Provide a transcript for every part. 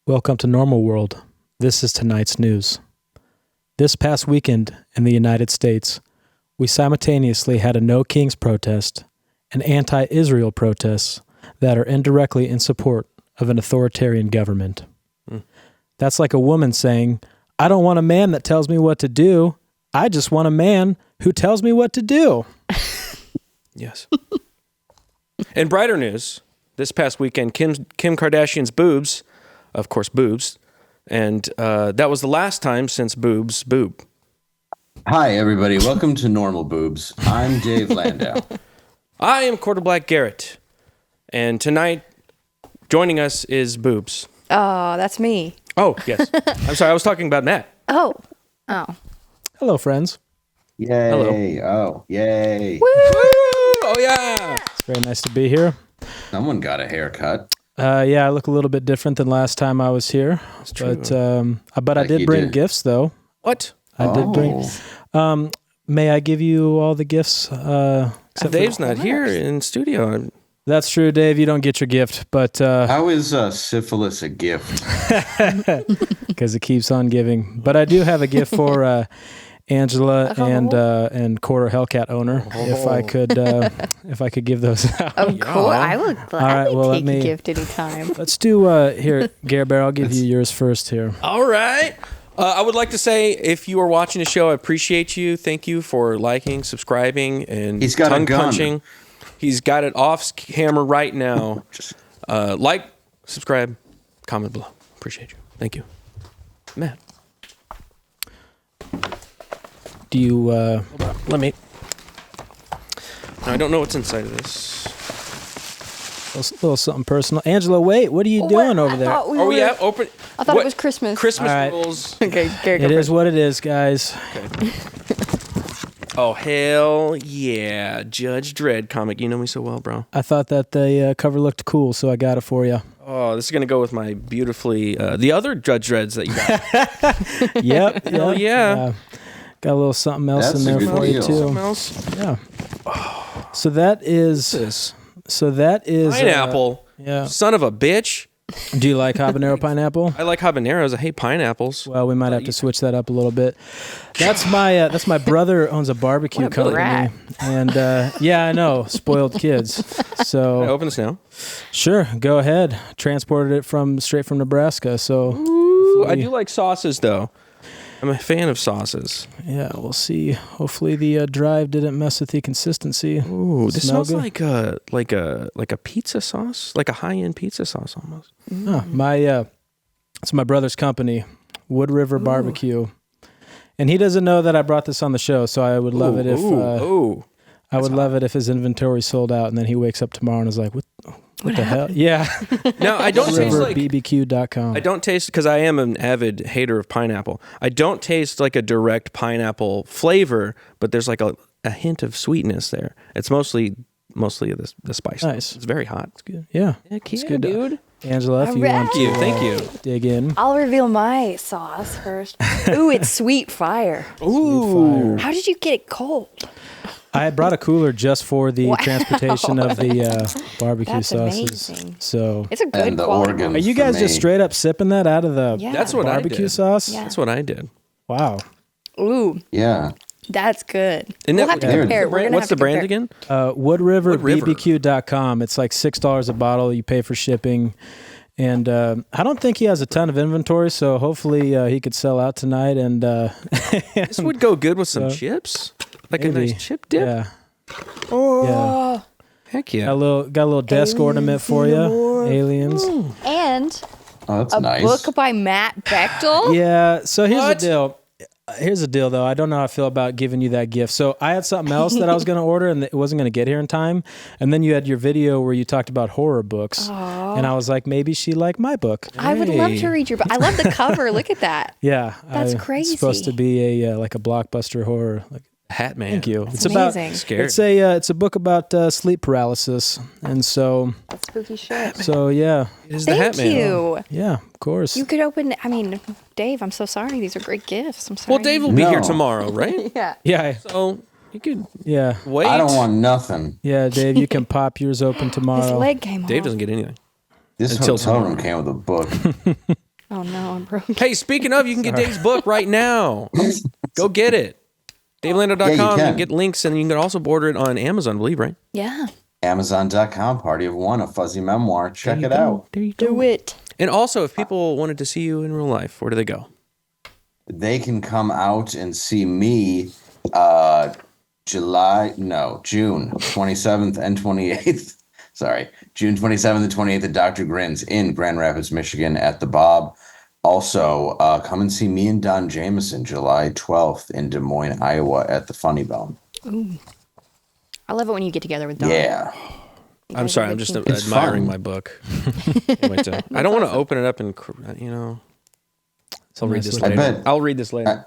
Welcome to Normal World. This is tonight's news. This past weekend in the United States, we simultaneously had a No Kings protest and anti-Israel protests that are indirectly in support of an authoritarian government. That's like a woman saying, I don't want a man that tells me what to do. I just want a man who tells me what to do. Yes. In brighter news, this past weekend, Kim Kardashian's boobs, of course, boobs, and that was the last time since boobs boob. Hi, everybody. Welcome to Normal Boobs. I'm Dave Landau. I am Black Garrett, and tonight, joining us is boobs. Oh, that's me. Oh, yes. I'm sorry, I was talking about Matt. Oh. Hello, friends. Yay. Hello. Oh, yay. Woo! Oh, yeah. It's very nice to be here. Someone got a haircut. Yeah, I look a little bit different than last time I was here. That's true. But I did bring gifts, though. What? I did bring. May I give you all the gifts? Dave's not here in studio. That's true, Dave. You don't get your gift, but How is syphilis a gift? because it keeps on giving. But I do have a gift for Angela and Quarter Hellcat owner. If I could give those out. Of course. I would gladly take a gift anytime. Let's do here, Garrett Bear. I'll give you yours first here. All right. I would like to say, if you are watching the show, I appreciate you. Thank you for liking, subscribing, and He's got a gun. punching. He's got it off camera right now. Like, subscribe, comment below. Appreciate you. Thank you. Matt. Do you... Hold on. Let me... No, I don't know what's inside of this. A little something personal. Angela, wait. What are you doing over there? Open... I thought it was Christmas. Christmas All right. rules. Okay, Gary, It is what it is, guys. Okay. Oh, hell yeah. Judge Dredd comic. You know me so well, bro. I thought that the cover looked cool, so I got it for you. Oh, this is going to go with my beautifully... the other Judge Dredds that you got. Yep. Oh, yeah. Got a little something else That's in a there good for you, deal. too. Something else? Yeah. So that is... Pineapple. Yeah. Son of a bitch. Do you like habanero pineapple? I like habaneros. I hate pineapples. Well, we might have to switch that up a little bit. That's my brother owns a barbecue What a company, brat. and yeah, I know, spoiled kids. I So open this now. sure, go ahead. Transported it straight from Nebraska. So Ooh, I do like sauces, though. I'm a fan of sauces. yeah, we'll see. Hopefully the drive didn't mess with the consistency. Ooh, this Smell smells good? like a pizza sauce, like a high-end pizza sauce almost. It's my brother's company, Wood River Barbecue, and he doesn't know that I brought this on the show. So I would love it if I would love it if his inventory sold out, and then he wakes up tomorrow and is like, What the hell? Yeah. Now, I don't taste like... RiverBBQ.com. I don't taste, because I am an avid hater of pineapple. I don't taste like a direct pineapple flavor, but there's like a hint of sweetness there. It's mostly the spice. Nice. It's very hot. It's good. Yeah. It's good, dude. Angela, if you want to Thank you. dig in. I'll reveal my sauce first. Ooh, it's sweet fire. Ooh. How did you get it cold? I brought a cooler just for the transportation of the barbecue That's sauces. amazing. So, It's a good And the quality. organs. are you for guys me. just straight up sipping that out of the Yeah. That's what I barbecue did. sauce? Yeah. That's what I did. Wow. Ooh, Yeah. that's good. Isn't We'll that- have to Here, compare. We're gonna What's have the to brand compare. again? WoodRiverBBQ.com. It's like $6 a bottle. You pay for shipping. And I don't think he has a ton of inventory, so hopefully he could sell out tonight. And This would go good with some chips. Like a maybe. nice chip dip. Yeah. Oh, Heck yeah. Got a little desk ornament for you. Aliens. and Oh, that's a nice. book by Matt Bechtel. Yeah, so here's What? the deal. Here's the deal, though. I don't know how I feel about giving you that gift. So I had something else that I was going to order, and it wasn't going to get here in time. And then you had your video where you talked about horror books. Aww. And I was like, maybe she liked my book. I would love to read your book. I love the cover. Look at that. Yeah. That's It's crazy. supposed to be a like a blockbuster horror. Like, Hat man. thank you. That's It's about amazing. Scared. it's a book about sleep paralysis. And so That's spooky shit. yeah. It is the Hat Thank man. you. Yeah, of course. You could open. I mean, Dave, I'm so sorry. These are great gifts. I'm sorry. Well, Dave will be No. here tomorrow, right? Yeah. Yeah. So you could Yeah. wait. I don't want nothing. Yeah, Dave, you can pop yours open His tomorrow. leg came off. Dave doesn't get anything. This Until hotel tomorrow. room came with a book. Oh no, I'm broke. Hey, speaking of, you can get Dave's book right now. Go get it. DaveLandau.com. Yeah, you can. Get links, and you can also order it on Amazon, I believe, right? Yeah. Amazon.com, Party of One, a fuzzy memoir. Check it out. There you go. Do it. And also, if people wanted to see you in real life, where do they go? They can come out and see me June 27th and 28th. Sorry, June 27th and 28th at Dr. Grin's in Grand Rapids, Michigan at the Bob. Also, come and see me and Don Jameson July 12th in Des Moines, Iowa at the Funny Bone. Ooh. I love it when you get together with Don. Yeah. I'm sorry, I'm just It's admiring fun. my book. I don't want to open it up and, I'll read this I later. bet- I'll read this later.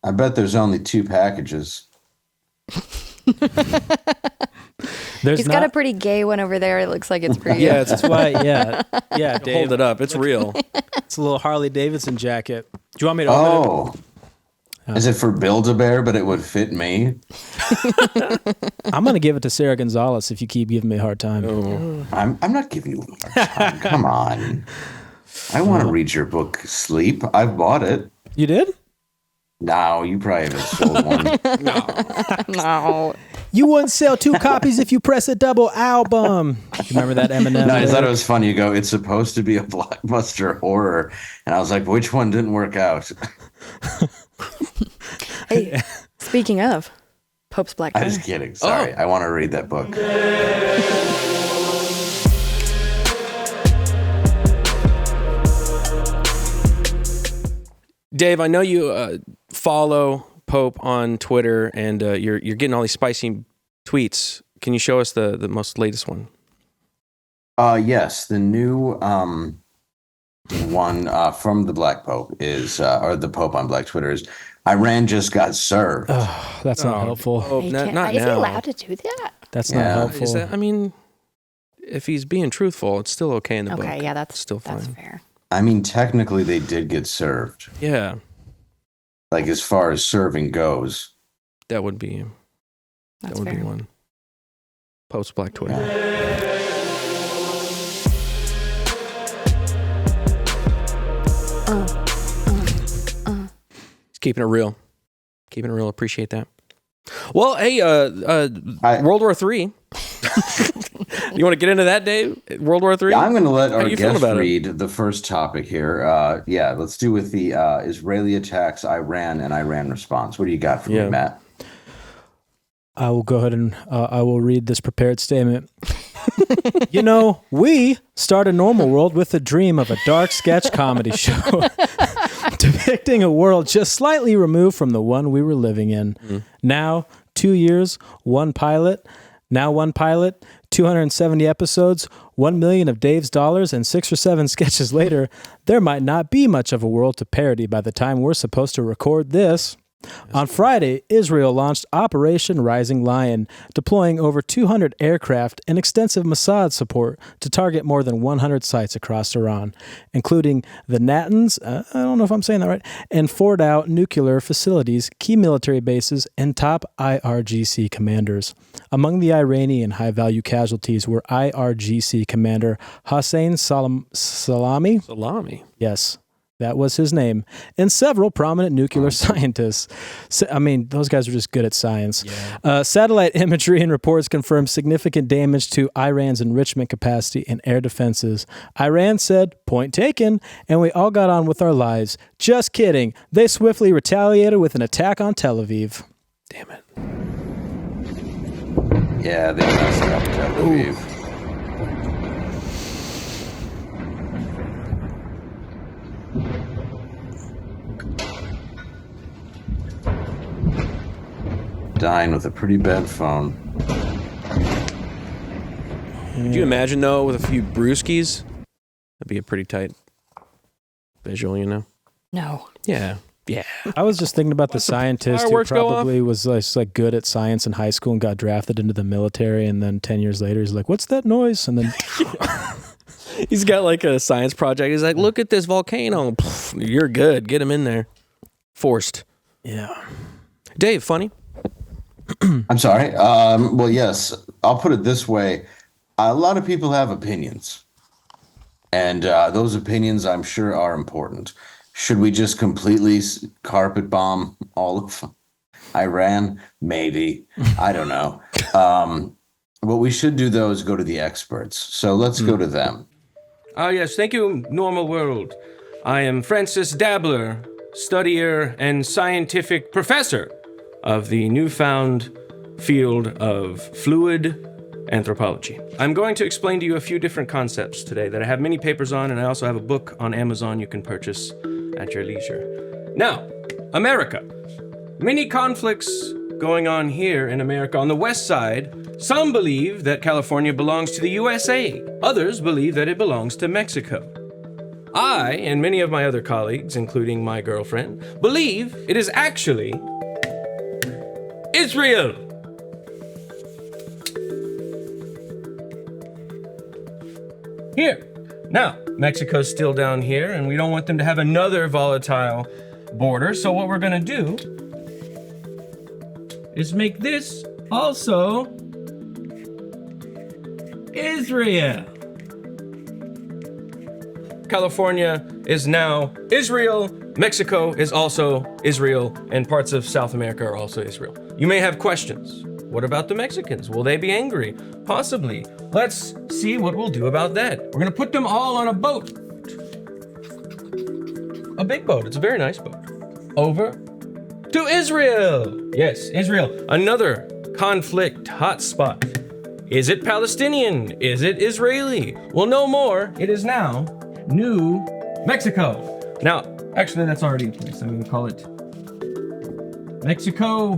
I bet there's only 2 packages. There's Got a pretty gay one over there. It looks like it's pretty. Yeah, That's why, yeah, Dave. hold it up. It's real. It's a little Harley Davidson jacket. Do you want me to open it? Is it for Build-A-Bear, but it would fit me? I'm gonna give it to Sarah Gonzalez if you keep giving me a hard time. Oh. I'm not giving you a hard time. Come on. I want to read your book, Sleep. I've bought it. You did? No, you probably haven't sold one. No. You wouldn't sell 2 copies if you press a double album. You remember that Eminem? No, I thought it was funny. You go, it's supposed to be a blockbuster horror. And I was like, which one didn't work out? Hey, speaking of Pope's Black I Garrett. was kidding. Sorry. I want to read that book. Dave, I know you follow Pope on Twitter, and you're getting all these spicy tweets. Can you show us the most latest one? Yes, the new one from the Black Pope is, or the Pope on Black Twitter is, Iran just got served. Oh, that's not helpful. Oh, He not can't- is he now. allowed to do that? That's Yeah. not helpful. Is that? I mean, if he's being truthful, it's still okay in the book. Okay, yeah, that's still fine. That's fair. I mean, technically they did get served. Yeah, Like as far as serving goes. that would be That's that would fair. be one. Pope's Black Twitter. He's keeping it real. Keeping it real. Appreciate that. Well, hey, World War III. You want to get into that, Dave? World War III? Yeah, I'm going to let our you feeling guest about it? read the first topic here. Let's do with the Israeli attacks Iran and Iran response. What do you got for me, Matt? I will go ahead and I will read this prepared statement. You know, we start a normal world with the dream of a dark sketch comedy show depicting a world just slightly removed from the one we were living in. Now, 2 years, one pilot, 270 episodes, 1 million of Dave's dollars, and 6 or 7 sketches later, there might not be much of a world to parody by the time we're supposed to record this. On Friday, Israel launched Operation Rising Lion, deploying over 200 aircraft and extensive Mossad support to target more than 100 sites across Iran, including the Natanz, I don't know if I'm saying that right, and Fordow nuclear facilities, key military bases, and top IRGC commanders. Among the Iranian high-value casualties were IRGC commander Hossein Salami. Yes. That was his name. And several prominent nuclear scientists. I mean, those guys are just good at science. Yeah. Satellite imagery and reports confirmed significant damage to Iran's enrichment capacity and air defenses. Iran said, point taken, and we all got on with our lives. Just kidding. They swiftly retaliated with an attack on Tel Aviv. Damn it. Yeah, they messed up Tel Aviv. Dying with a pretty bad phone. Could you imagine, though, with a few brewskis? That'd be a pretty tight visual, you know? No. Yeah. Yeah. I was just thinking about the scientist who fireworks go off? probably was like good at science in high school and got drafted into the military, and then 10 years later he's like, what's that noise? And then He's got like a science project. He's like, look at this volcano. Pff, you're good. Get him in there. Forced. yeah. Dave, funny? I'm sorry. Well, yes, I'll put it this way. A lot of people have opinions. And those opinions, I'm sure, are important. Should we just completely carpet bomb all of Iran? Maybe. I don't know. What we should do, though, is go to the experts. So let's go to them. Yes, thank you, Normal World. I am Francis Dabbler, studier and scientific professor of the newfound field of fluid anthropology. I'm going to explain to you a few different concepts today that I have many papers on, and I also have a book on Amazon you can purchase at your leisure. Now, America. Many conflicts going on here in America. On the west side, some believe that California belongs to the USA. Others believe that it belongs to Mexico. I, and many of my other colleagues, including my girlfriend, believe it is actually Israel. Here. Now, Mexico's still down here, and we don't want them to have another volatile border, so what we're gonna do is make this also Israel. California is now Israel, Mexico is also Israel, and parts of South America are also Israel. You may have questions. What about the Mexicans? Will they be angry? Possibly. Let's see what we'll do about that. We're gonna put them all on a boat. A big boat, it's a very nice boat. Over to Israel. Yes, Israel, another conflict hotspot. Is it Palestinian? Is it Israeli? Well, no more. It is now New Mexico. Now, actually, that's already in place. I'm gonna call it Mexico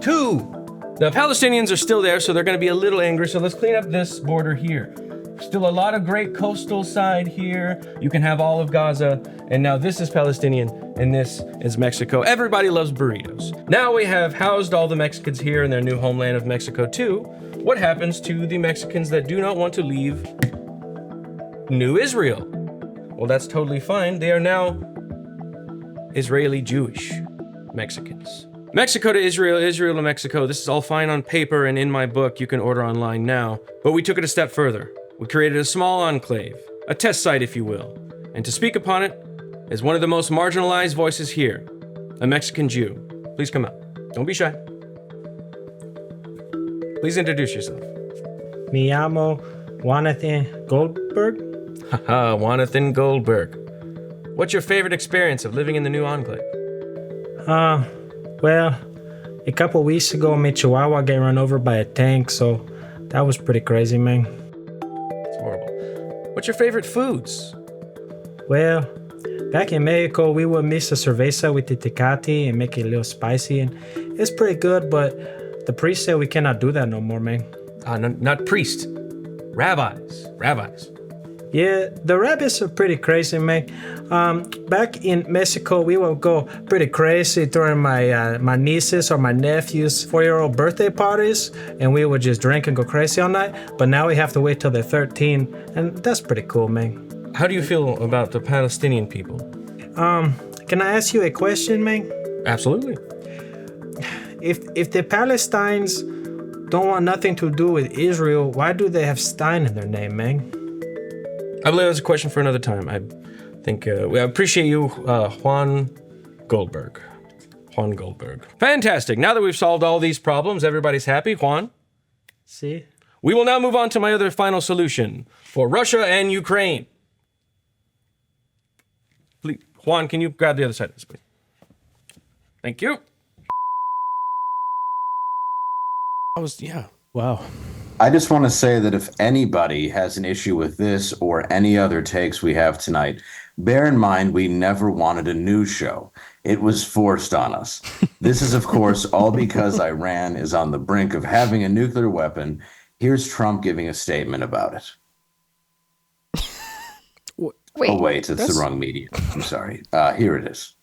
2. The Palestinians are still there, so they're gonna be a little angry, so let's clean up this border here. Still a lot of great coastal side here. You can have all of Gaza, and now this is Palestinian, and this is Mexico. Everybody loves burritos. Now we have housed all the Mexicans here in their new homeland of Mexico 2. What happens to the Mexicans that do not want to leave New Israel? Well, that's totally fine. They are now Israeli Jewish Mexicans. Mexico to Israel, Israel to Mexico. This is all fine on paper and in my book. You can order online now. But we took it a step further. We created a small enclave, a test site, if you will. And to speak upon it is one of the most marginalized voices here, a Mexican Jew. Please come out. Don't be shy. Please introduce yourself. Me llamo Jonathan Goldberg. Haha, Jonathan Goldberg. What's your favorite experience of living in the new enclave? Well, a couple weeks ago, my Chihuahua got run over by a tank, so that was pretty crazy, man. It's horrible. What's your favorite foods? Well, back in Mexico, we would mix the cerveza with the Tecate and make it a little spicy, and it's pretty good, but the priest said we cannot do that no more, man. No, not priest. Rabbis. Yeah, the rabbis are pretty crazy, man. Back in Mexico, we would go pretty crazy during my nieces or my nephews' 4-year-old birthday parties, and we would just drink and go crazy all night. But now we have to wait till they're 13, and that's pretty cool, man. How do you feel about the Palestinian people? Can I ask you a question, man? Absolutely. If the Palestinians don't want nothing to do with Israel, why do they have Stein in their name, man? I believe that's a question for another time. I think we appreciate you, Juan Goldberg. Fantastic. Now that we've solved all these problems, everybody's happy. Juan? See? We will now move on to my other final solution for Russia and Ukraine. Please, Juan, can you grab the other side of this, please? Thank you. Wow. I just want to say that if anybody has an issue with this or any other takes we have tonight, bear in mind we never wanted a news show. It was forced on us. This is, of course, all because Iran is on the brink of having a nuclear weapon. Here's Trump giving a statement about it. Wait, Oh, wait, it's the wrong media. I'm sorry. Here it is.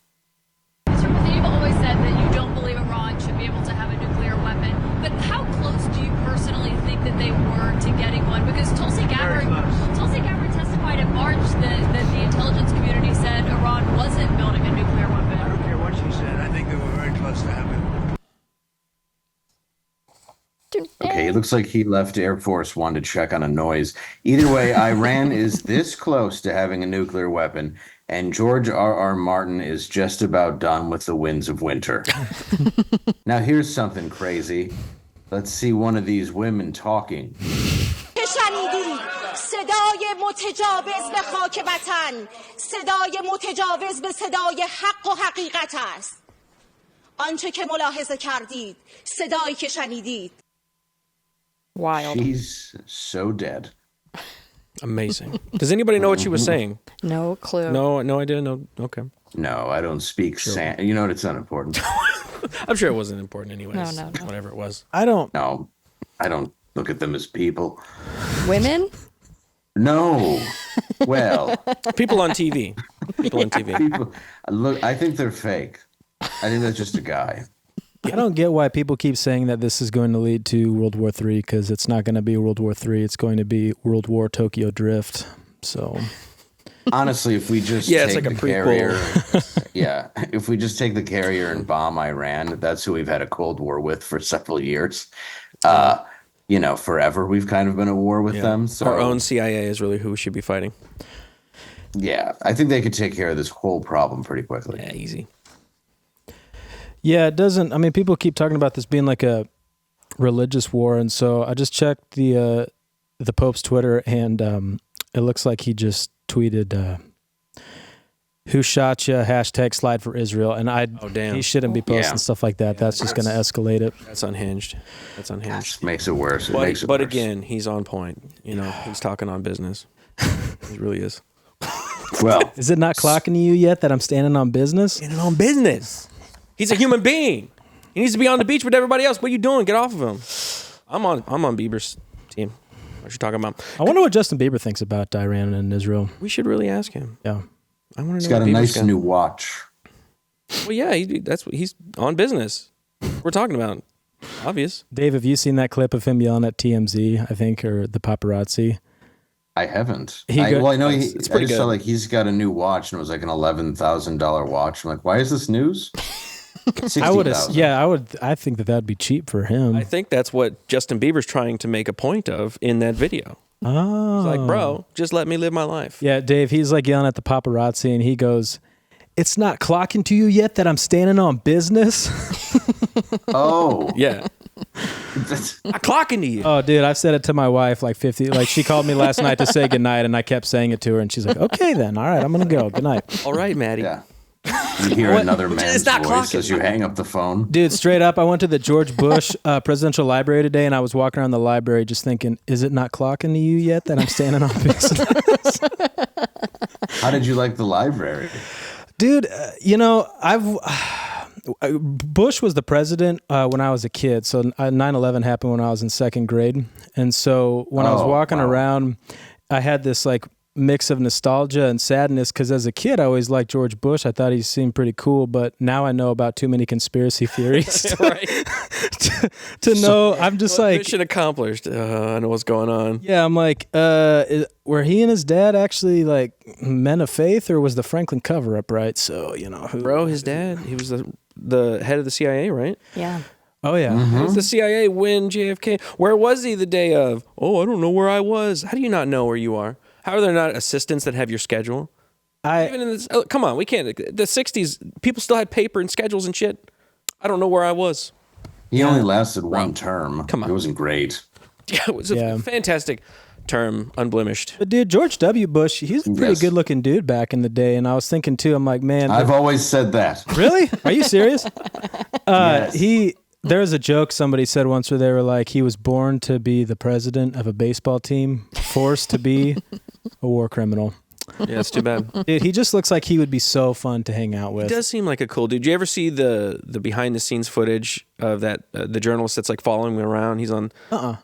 You've always said that you don't believe Iran should be able to have a nuclear weapon, but how close do you personally think that they were to getting one? Because Tulsi Gabbard testified in March that the intelligence community said Iran wasn't building a nuclear weapon. I don't care what she said. I think they were very close to having it. Okay, he Looks like he left Air Force One to check on a noise. Either way, Iran is this close to having a nuclear weapon, and George R.R. Martin is just about done with the winds of winter. Now, here's something crazy. Let's see one of these women talking. صدای متجاوز به خاک وطن، صدای متجاوز به صدای حق و حقیقت است. آنچه که ملاحظه کردید، صدایی که شنیدید. Wild. She's so dead. Amazing. Does anybody know what she was saying? No clue. No idea. No. Okay. No, I don't speak You know what? It's not important. I'm sure it wasn't important anyways. No. Whatever it was. No, I don't look at them as people. Women? No. Well, People on TV. I think they're fake. I think that's just a guy. I don't get why people keep saying that this is going to lead to World War III, because it's not going to be World War III. It's going to be World War Tokyo Drift. So, honestly, if we just it's take like a the prequel. carrier, if we just take the carrier and bomb Iran, that's who we've had a Cold War with for several years. Forever we've kind of been at war with them. So our own CIA is really who we should be fighting. Yeah, I think they could take care of this whole problem pretty quickly. Yeah, easy. yeah, it doesn't. I mean, people keep talking about this being like a religious war, and so I just checked the Pope's Twitter, and it looks like he just tweeted, "Who shot ya?" #slide for Israel, and he shouldn't be posting stuff like that. That's just going to escalate it. That's unhinged. That makes it worse. But again, he's on point. He's talking on business. He really is. Well, is it not clocking to you yet that I'm standing on business? Standing on business. He's a human being. He needs to be on the beach with everybody else. What are you doing? Get off of him. I'm on Bieber's team. What you talking about? I wonder what Justin Bieber thinks about Iran and Israel. We should really ask him. Yeah. I want to know. He's got a nice new watch. Well, yeah, he's on business. We're talking about obvious. Dave, have you seen that clip of him yelling at TMZ? I think, or the paparazzi? I haven't. I know it's pretty good. Saw like he's got a new watch and it was like an $11,000 watch. I'm like, why is this news? I think that'd be cheap for him. I think that's what Justin Bieber's trying to make a point of in that video. Oh. He's like, bro, just let me live my life. Yeah, Dave, he's like yelling at the paparazzi and he goes, "It's not clocking to you yet that I'm standing on business?" Oh. Yeah. I'm clocking to you. Oh, dude, I've said it to my wife like 50. Like, she called me last night to say goodnight, and I kept saying it to her, and she's like, "Okay, then. All right, I'm going to go. Good night." All right, Maddie. Yeah. You hear another man's voice as you hang up the phone. Dude, straight up, I went to the George Bush Presidential Library today, and I was walking around the library just thinking, is it not clocking to you yet that I'm standing on business? How did you like the library? Dude, Bush was the president when I was a kid. So 9/11 happened when I was in second grade. And so when I was walking around, I had this like mix of nostalgia and sadness, because as a kid, I always liked George Bush. I thought he seemed pretty cool, but now I know about too many conspiracy theories to know. I'm just like, mission accomplished. I know what's going on. Yeah, I'm like, were he and his dad actually like men of faith, or was the Franklin cover-up, right? So, Bro, his dad, he was the head of the CIA, right? Yeah. Oh, yeah. It was the CIA when JFK. Where was he the day of? Oh, I don't know where I was. How do you not know where you are? How are there not assistants that have your schedule? Even in this, come on, we can't. The 60s, people still had paper and schedules and shit. I don't know where I was. He only lasted one term. Come on. It wasn't great. Yeah, it was a fantastic term, unblemished. But dude, George W. Bush, he's a pretty good looking dude back in the day. And I was thinking too, I'm like, man. I've always said that. Really? Are you serious? Yes. There was a joke somebody said once where they were like, he was born to be the president of a baseball team, forced to be a war criminal. Yeah, it's too bad. Dude, he just looks like he would be so fun to hang out with. He does seem like a cool dude. Did you ever see the behind the scenes footage of that the journalist that's like following him around? He's on.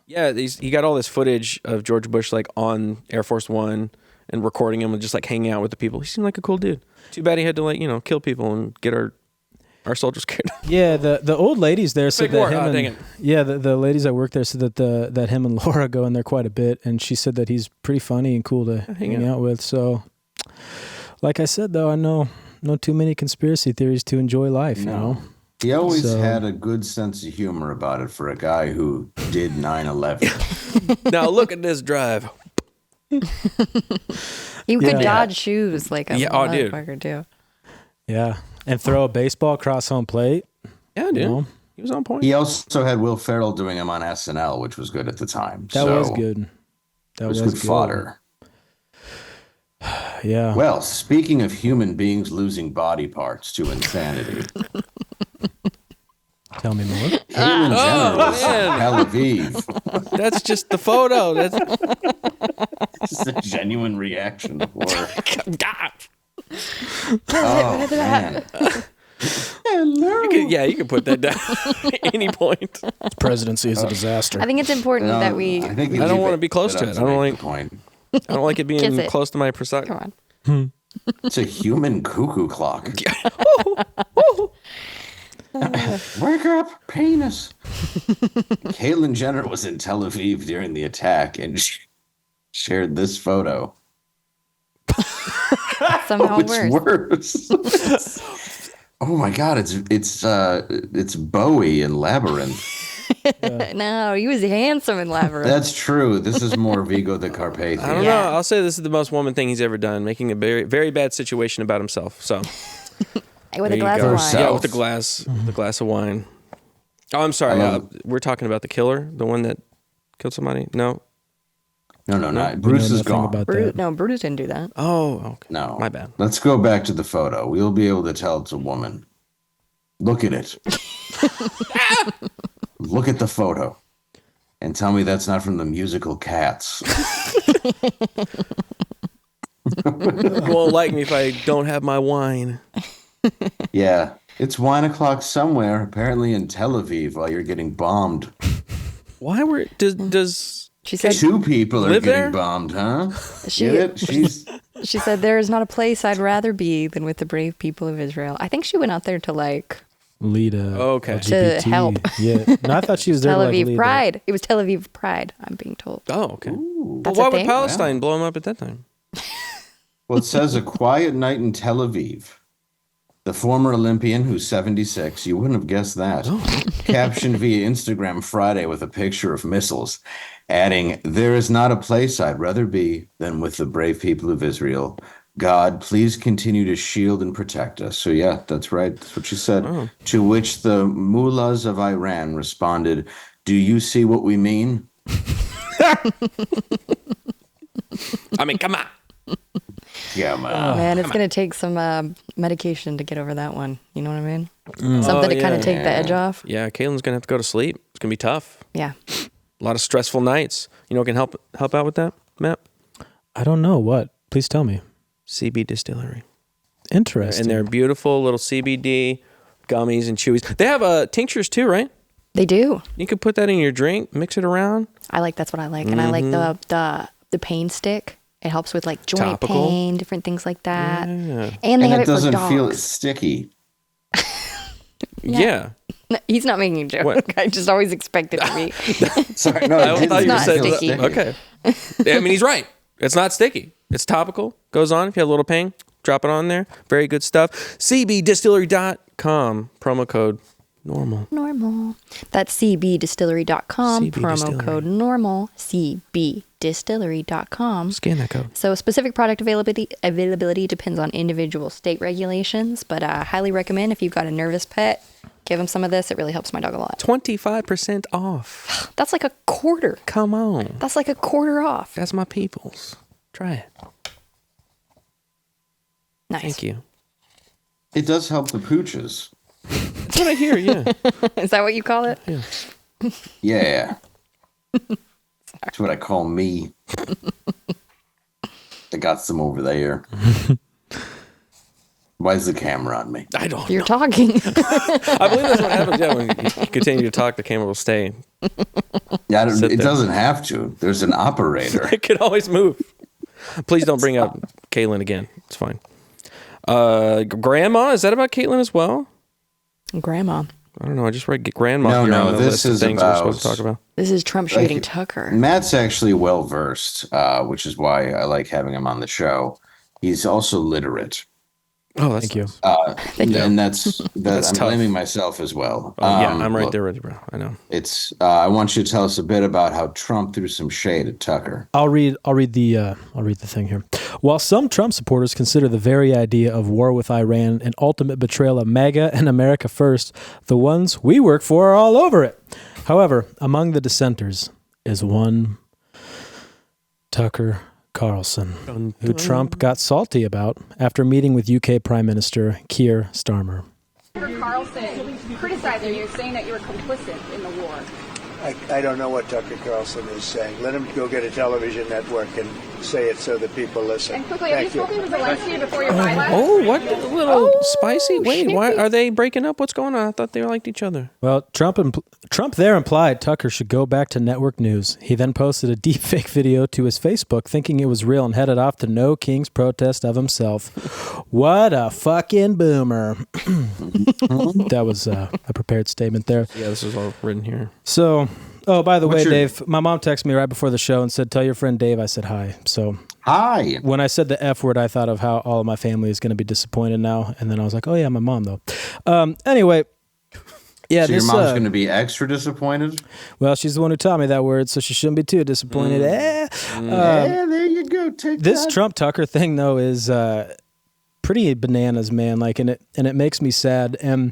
Yeah, he got all this footage of George Bush like on Air Force One and recording him and just like hanging out with the people. He seemed like a cool dude. Too bad he had to like kill people and get our soldiers scared. Yeah, the old ladies there said that dang it. the ladies that work there said that him and Laura go in there quite a bit, and she said that he's pretty funny and cool to hang out with. So, like I said though, I know too many conspiracy theories to enjoy life. You know. He always So- had a good sense of humor about it for a guy who did 9/11. Now look at this drive. You Yeah. could dodge shoes like a Yeah, oh, dude. motherfucker too. Yeah. And throw a baseball across home plate. Yeah, dude. You know? He was on point. He also had Will Ferrell doing him on SNL, which was good at the time. That was good. That It was good fodder. Yeah. Well, speaking of human beings losing body parts to insanity, Tell me more. Caitlyn Jenner was in man. Tel Aviv. That's just the photo. That's Just a genuine reaction to horror. God. Oh, man. Hello. You can put that down at any point. Presidency is a disaster. I think it's important that we I think I don't want to be close to it. I don't like. Point. I don't like it being Kiss it. close to my precise. come on. It's a human cuckoo clock. Wake up, penis. Caitlyn Jenner was in Tel Aviv during the attack and she shared this photo. Somehow It's worse. worse. Oh my god, it's Bowie in Labyrinth. No, he was handsome in Labyrinth. That's true. This is more Vigo the Carpathian. I don't Yeah. know. I'll say this is the most woman thing he's ever done, making a very, very bad situation about himself. So With there a you glass go. of Herself. wine. Yeah, with the glass of wine. Oh, I'm sorry. I love We're talking about the killer, the one that killed somebody. No. No, We know Bruce is nothing gone. about Brutus, that. no, Brutus didn't do that. Oh, okay. No. My bad. Let's go back to the photo. We'll be able to tell it's a woman. Look at it. Look at the photo. And tell me that's not from the musical Cats. You won't like me if I don't have my wine. Yeah. It's wine o'clock somewhere, apparently in Tel Aviv, while you're getting bombed. Why were does She said Two people are Live getting there? bombed, huh? she Get it? She's she said there is not a place I'd rather be than with the brave people of Israel. I think she went out there to like Lead a Okay. LGBT. To help. Yeah. No, I thought she was there Tel to like Aviv lead Pride. It was Tel Aviv Pride, I'm being told. Oh, okay. Well, That's why a would thing? Palestine blow him up at that time? Well, it says a quiet night in Tel Aviv. The former Olympian, who's 76, you wouldn't have guessed that, captioned via Instagram Friday with a picture of missiles, adding, "There is not a place I'd rather be than with the brave people of Israel. God, please continue to shield and protect us." So yeah, that's right. That's what she said. To which the mullahs of Iran responded, "Do you see what we mean?" I mean, come on. Yeah, man. Man, it's going to take some medication to get over that one. You know what I mean? Something to kind yeah. of take the edge off. Yeah, Caitlin's gonna have to go to sleep. It's gonna be tough. Yeah. A lot of stressful nights. You know what can help out with that, Matt? I don't know what. Please tell me. CB Distillery. Interesting. And they're beautiful little CBD gummies and chewies. They have tinctures too, right? They do. You could put that in your drink, mix it around. That's what I like. And I like the pain stick. It helps with like joint Topical. pain, different things like that. Yeah. And they And have it it for doesn't feel dogs. sticky. Yeah. No, he's not making a joke. What? I just always expect it to be. Sorry, no, I it thought didn't you not said feel sticky. Okay. I mean, he's right. It's not sticky. It's topical. Goes on. If you have a little pain, drop it on there. Very good stuff. CBDistillery.com. Promo code normal. Normal. That's cbdistillery.com. CB Promo Distillery. code normal. cbdistillery.com. Scan that code. So specific product availability depends on individual state regulations, but I highly recommend if you've got a nervous pet, give him some of this. It really helps my dog a lot. 25% off. That's like a quarter. Come on. That's like a quarter off. That's my people's. Try it. Nice. Thank you. It does help the pooches. That's what I hear, yeah. Is that what you call it? Yeah. That's what I call me. I got some over there. Why is the camera on me? I don't You're know. talking. I believe that's what happens. Yeah, when you continue to talk, the camera will stay. Yeah, Sit it there. doesn't have to. There's an operator. It can always move. Please don't bring up Caitlyn again. It's fine. Grandma, is that about Caitlyn as well? Grandma. I don't know. I just read grandma. No, here no, on the this list of is things we're supposed to about- talk about. This is Trump shooting Tucker. Matt's actually well versed, which is why I like having him on the show. He's also literate. Oh, that's Thank you. And that's I'm tough. blaming myself as well. Yeah, I'm right look, there with you, bro. I know. It's I want you to tell us a bit about how Trump threw some shade at Tucker. I'll read the thing here. While some Trump supporters consider the very idea of war with Iran an ultimate betrayal of MAGA and America First, the ones we work for are all over it. However, among the dissenters is one Tucker Carlson, who Trump got salty about after meeting with UK Prime Minister Keir Starmer. Tucker Carlson criticizing you, saying that you were complicit in the war. I don't know what Tucker Carlson is saying. Let him go get a television network and say it so that people listen. And quickly, have you spoken to Zelensky before your bylaws? Oh, what a little spicy. Wait, why are they breaking up? What's going on? I thought they liked each other. Well, Trump there implied Tucker should go back to network news. He then posted a deepfake video to his Facebook thinking it was real and headed off to No King's protest of himself. What a fucking boomer. That was a prepared statement there. Yeah, this is all written here. So, by the way, Dave, my mom texted me right before the show and said, tell your friend Dave I said hi. So Hi. when I said the F word, I thought of how all of my family is going to be disappointed now. And then I was like, oh yeah, my mom though. Anyway. Yeah, so your mom's going to be extra disappointed? Well, she's the one who taught me that word, so she shouldn't be too disappointed. Yeah, there you go. Take this that. Trump Tucker thing, though, is pretty bananas, man. Like, and it makes me sad. And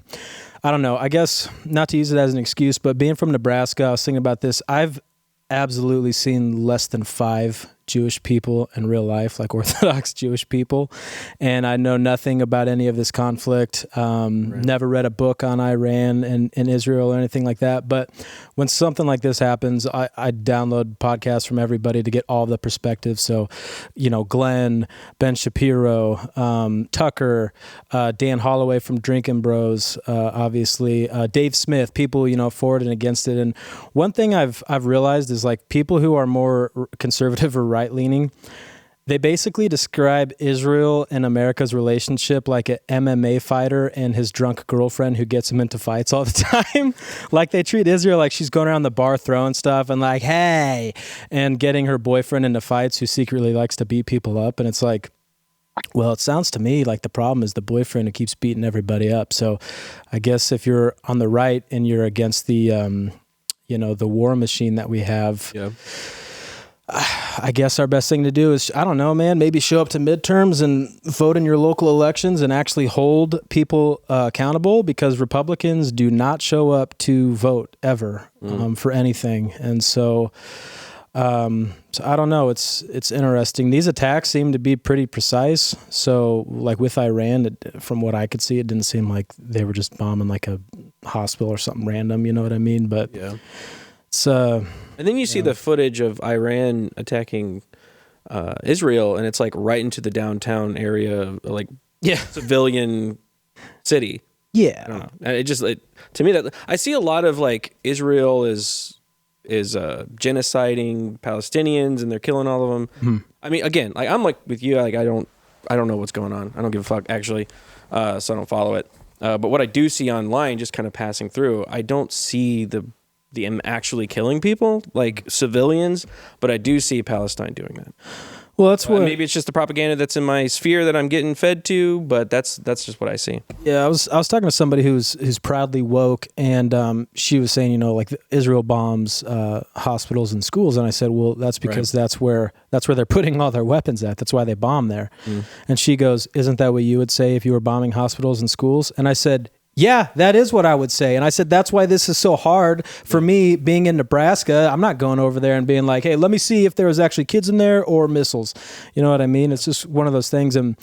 I don't know. I guess not to use it as an excuse, but being from Nebraska, I was thinking about this. I've absolutely seen less than 5 Jewish people in real life, like Orthodox Jewish people, and I know nothing about any of this conflict. Never read a book on Iran and Israel or anything like that. But when something like this happens, I download podcasts from everybody to get all the perspectives. So, Glenn, Ben Shapiro, Tucker, Dan Holloway from Drinking Bros, obviously, Dave Smith, people, for it and against it. And one thing I've realized is like people who are more conservative or right-leaning, they basically describe Israel and America's relationship like an MMA fighter and his drunk girlfriend who gets him into fights all the time. Like they treat Israel like she's going around the bar throwing stuff and like, hey, and getting her boyfriend into fights who secretly likes to beat people up. And it's like, well, it sounds to me like the problem is the boyfriend who keeps beating everybody up. So I guess if you're on the right and you're against the, the war machine that we have, I guess our best thing to do is, I don't know, man, maybe show up to midterms and vote in your local elections and actually hold people accountable, because Republicans do not show up to vote ever for anything. And so I don't know. It's interesting. These attacks seem to be pretty precise. So like with Iran, from what I could see, it didn't seem like they were just bombing like a hospital or something random. You know what I mean? But yeah. And then you see the footage of Iran attacking Israel, and it's like right into the downtown area, like civilian city. Yeah, I don't know. To me that I see a lot of like Israel is genociding Palestinians and they're killing all of them. Mm-hmm. I mean, again, like I'm like with you, like I don't know what's going on. I don't give a fuck actually, so I don't follow it. But what I do see online, just kind of passing through, I don't see them actually killing people, like civilians, but I do see Palestine doing that. Well, that's what maybe it's just the propaganda that's in my sphere that I'm getting fed to, but that's just what I see. Yeah, I was talking to somebody who's proudly woke, and she was saying, like Israel bombs hospitals and schools, and I said, well, that's because that's where they're putting all their weapons at. That's why they bomb there. And she goes, isn't that what you would say if you were bombing hospitals and schools? And I said, yeah, that is what I would say. And I said, that's why this is so hard for me being in Nebraska. I'm not going over there and being like, hey, let me see if there was actually kids in there or missiles. You know what I mean? It's just one of those things. And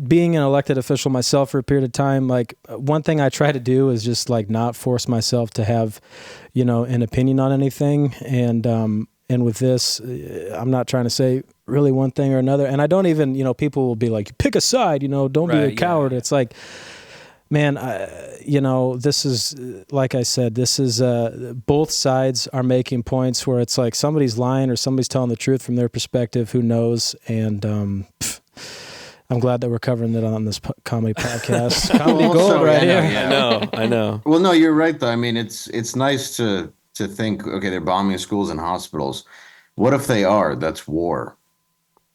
being an elected official myself for a period of time, like one thing I try to do is just like not force myself to have, an opinion on anything. And with this, I'm not trying to say really one thing or another. And I don't even, people will be like, pick a side, don't be a coward. Yeah. It's like, man, this is, like I said, this is, both sides are making points where it's like somebody's lying or somebody's telling the truth from their perspective, who knows? And I'm glad that we're covering it on this comedy podcast. Comedy gold right here. I know. Well, no, you're right, though. I mean, it's nice to think, okay, they're bombing schools and hospitals. What if they are? That's war.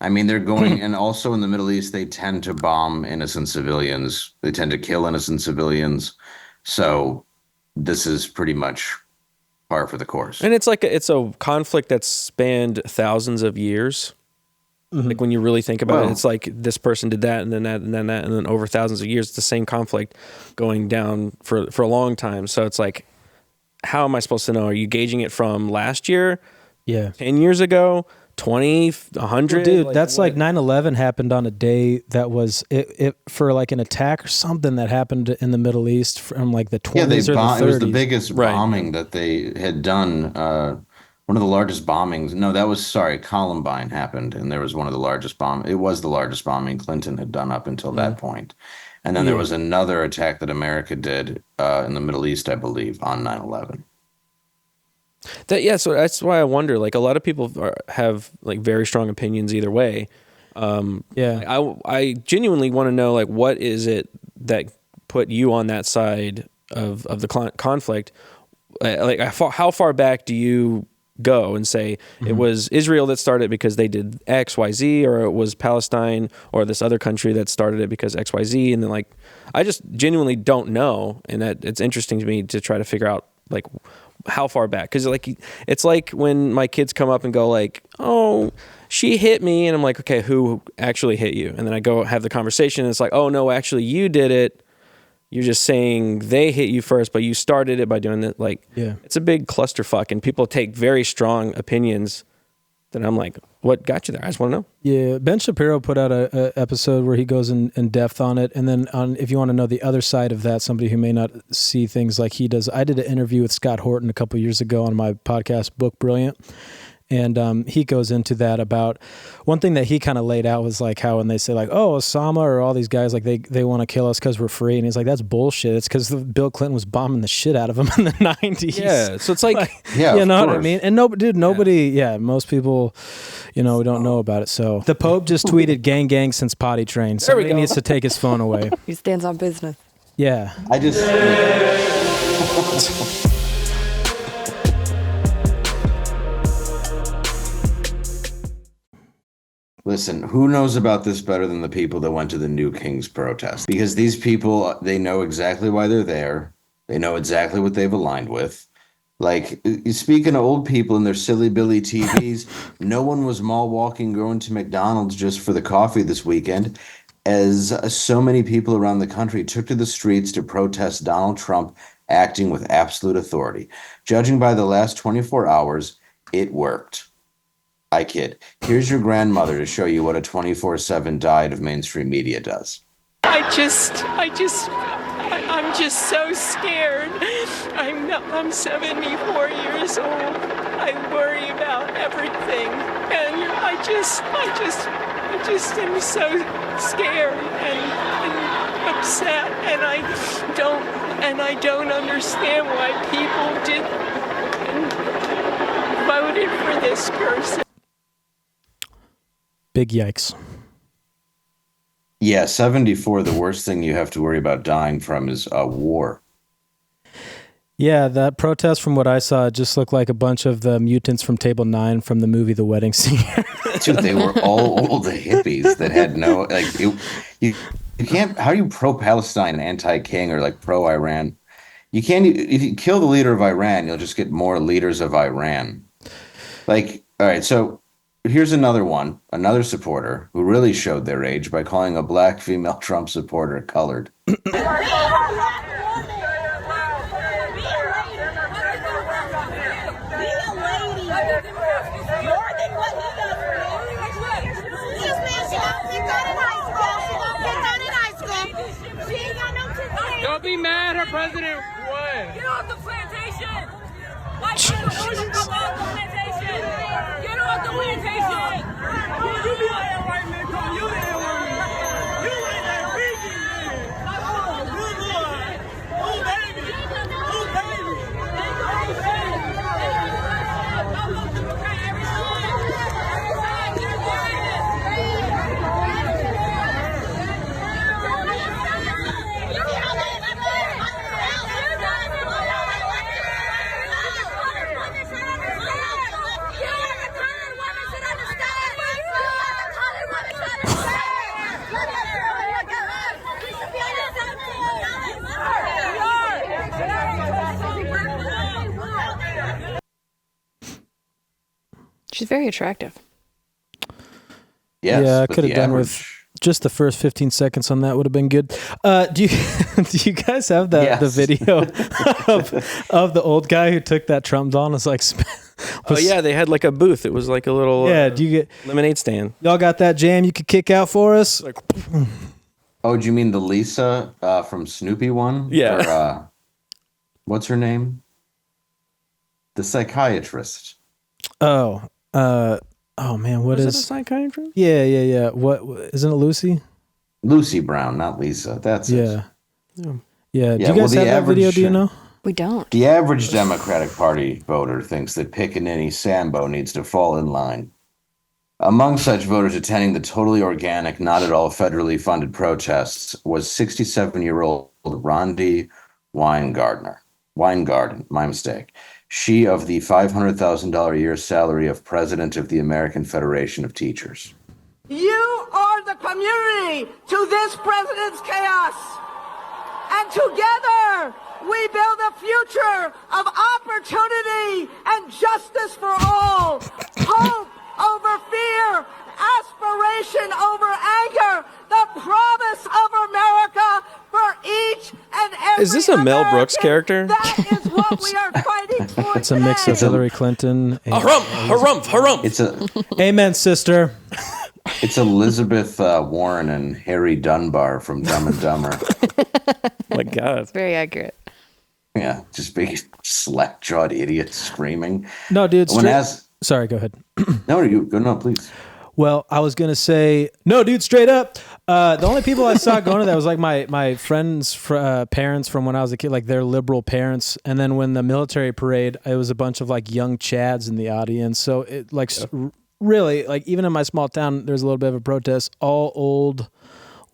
I mean, they're going, and also in the Middle East, they tend to bomb innocent civilians. They tend to kill innocent civilians. So this is pretty much par for the course. And it's like it's a conflict that's spanned thousands of years. Like when you really think about it, it's like this person did that and then that and then that and then over thousands of years, it's the same conflict going down for a long time. So it's like, how am I supposed to know? Are you gauging it from last year? Yeah. 10 years ago? 20? 100? Well, dude, that's like 9/11 happened on a day that was it for like an attack or something that happened in the Middle East from like the 20s or the 30s. It was the biggest bombing that they had done. One of the largest bombings. No, that was, Columbine happened, and there was one of the largest it was the largest bombing Clinton had done up until that point. And then there was another attack that America did in the Middle East, I believe, on 9/11. So that's why I wonder, like, a lot of people have like very strong opinions either way. I genuinely want to know, like, what is it that put you on that side of the conflict? Like, how far back do you go and say it was Israel that started it because they did X, Y, Z, or it was Palestine or this other country that started it because X, Y, Z? And then, like, I just genuinely don't know, and that it's interesting to me to try to figure out, like, how far back, because like it's like when my kids come up and go like, oh, she hit me, and I'm like, okay, who actually hit you? And then I go have the conversation, and it's like, oh no, actually you did it. You're just saying they hit you first, but you started it by doing that. Like, it's a big clusterfuck, and people take very strong opinions. Then I'm like, what got you there? I just want to know. Yeah, Ben Shapiro put out a episode where he goes in depth on it. And then if you want to know the other side of that, somebody who may not see things like he does, I did an interview with Scott Horton a couple years ago on my podcast, Book Brilliant. And he goes into that about one thing that he kind of laid out was like how when they say like, oh, Osama or all these guys, like they want to kill us because we're free. And he's like, that's bullshit. It's because Bill Clinton was bombing the shit out of them in the 90s. Yeah. So it's like, you know what I mean? And nobody, most people, don't know about it. So the Pope just tweeted gang gang since potty train. Somebody needs to take his phone away. He stands on business. Yeah. I just... Listen, who knows about this better than the people that went to the New Kings protest? Because these people, they know exactly why they're there. They know exactly what they've aligned with. Like, speaking of old people and their silly Billy TVs, no one was mall walking going to McDonald's just for the coffee this weekend, as so many people around the country took to the streets to protest Donald Trump acting with absolute authority. Judging by the last 24 hours, it worked. I kid. Here's your grandmother to show you what a 24/7 diet of mainstream media does. I'm just so scared. I'm 74 years old. I worry about everything, and I just am so scared and upset, and I don't understand why people voted for this person. Big yikes. Yeah, 74, the worst thing you have to worry about dying from is a war. Yeah, that protest, from what I saw, just looked like a bunch of the mutants from Table 9 from the movie The Wedding Singer. Dude, they were all old hippies that had no, like, you can't, how are you pro-Palestine, anti-King, or like pro-Iran? You can't, if you kill the leader of Iran, you'll just get more leaders of Iran. Like, all right, so here's another supporter who really showed their age by calling a black female Trump supporter colored. Don't be mad, her president won. Get off the plantation. White people come off the plantation. Get off the plantation. You be like a white man, come you there with me. You ain't that freaky man. Oh, good Lord. Oh, baby. Oh, baby. She's very attractive. Yes, yeah, I but could have the done average- with just the first 15 seconds on that would have been good. Do you guys have the video of the old guy who took that Trump doll and was like, Oh yeah, they had like a booth. It was like a little do you get lemonade stand. y'all got that jam you could kick out for us? Like, Oh, do you mean the Lisa from Snoopy one? Yeah. Or, what's her name? The psychiatrist. Oh man, what was is it a psychiatrist? Yeah. What isn't it Lucy? Lucy Brown, not Lisa. That's it. Yeah. Do Yeah, you well, guys the have that average- video? Do you know? We don't. The average Democratic Party voter thinks that Pickaninny Sambo needs to fall in line. Among such voters attending the totally organic, not at all federally funded protests was 67-year-old Rondi Weingarten, my mistake. She of the $500,000 a year salary of president of the American Federation of Teachers. You are the community to this president's chaos. And together, we build a future of opportunity and justice for all. Hope over fear, aspiration over anger, the promise of America for each and every Is this a Mel Brooks character? That is what we are fighting for. It's a mix of Hillary Clinton. And Harumph. It's a Amen, sister. It's Elizabeth Warren and Harry Dunbar from Dumb and Dumber. My God. Very accurate. Yeah, just big slack-jawed idiots screaming. No, dude. When Sorry, go ahead. No, you go. No, please. Well, I was gonna say no, dude. Straight up, the only people I saw going to that was like my friends' parents from when I was a kid, like their liberal parents. And then when the military parade, it was a bunch of like young Chads in the audience. So it like really like even in my small town, there's a little bit of a protest. All old